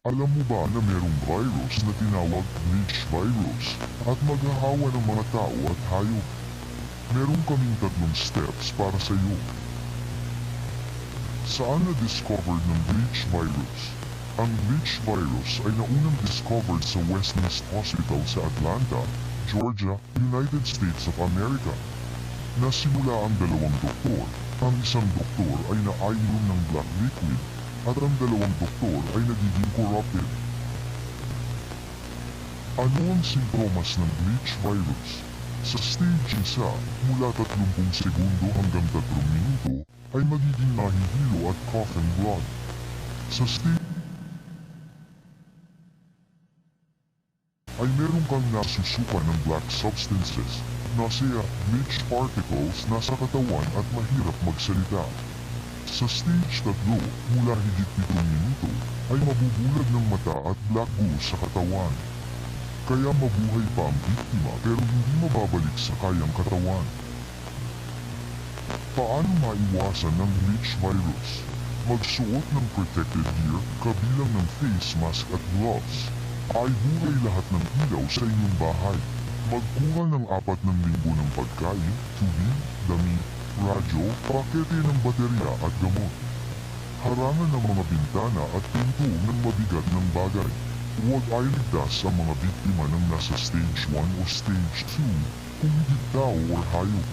Alam mo ba na merong virus na tinawag bleach virus at maghahawa ng mga tao at hayop? Meron kaming 3 steps para sa iyo. Saan na-discovered ng bleach virus? Ang bleach virus ay naunang discovered sa Westminster Hospital sa Atlanta, Georgia, United States of America. Nasimula ang 2 doktor. Ang isang doktor ay naainom ng black liquid at ang 2 doktor ay nagiging corrupted. Ano ang simptomas ng bleach virus? Sa stage 1, mula 30 segundo hanggang 3 minuto, ay magiging nahihilo at cough and blood. Sa stage ay meron kang nasusuka ng black substances, nausea, bleach particles nasa katawan at mahirap magsalita. Sa stage 3, mula higit 7 minuto, ay mabubulag ng mata at black goo sa katawan. Kaya mabuhay pa ang biktima pero hindi mababalik sa kayang katawan. Paano maiwasan ng bleach virus? Magsuot ng protective gear kabilang ng face mask at gloves. Aibuhay lahat ng ilaw sa inyong bahay. Magkuha ng 4 linggo ng pagkain, tubig, damit, radyo, pakete ng baterya at gamot. Harangan ng mga bintana at pinto ng mabigat ng bagay. Huwag iligtas ang mga biktima ng nasa stage 1 o stage 2 kung hindi tao o hayop.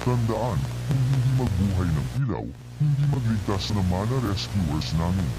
Tandaan, kung hindi magbuhay ng ilaw, hindi magligtas ng mana rescuers namin.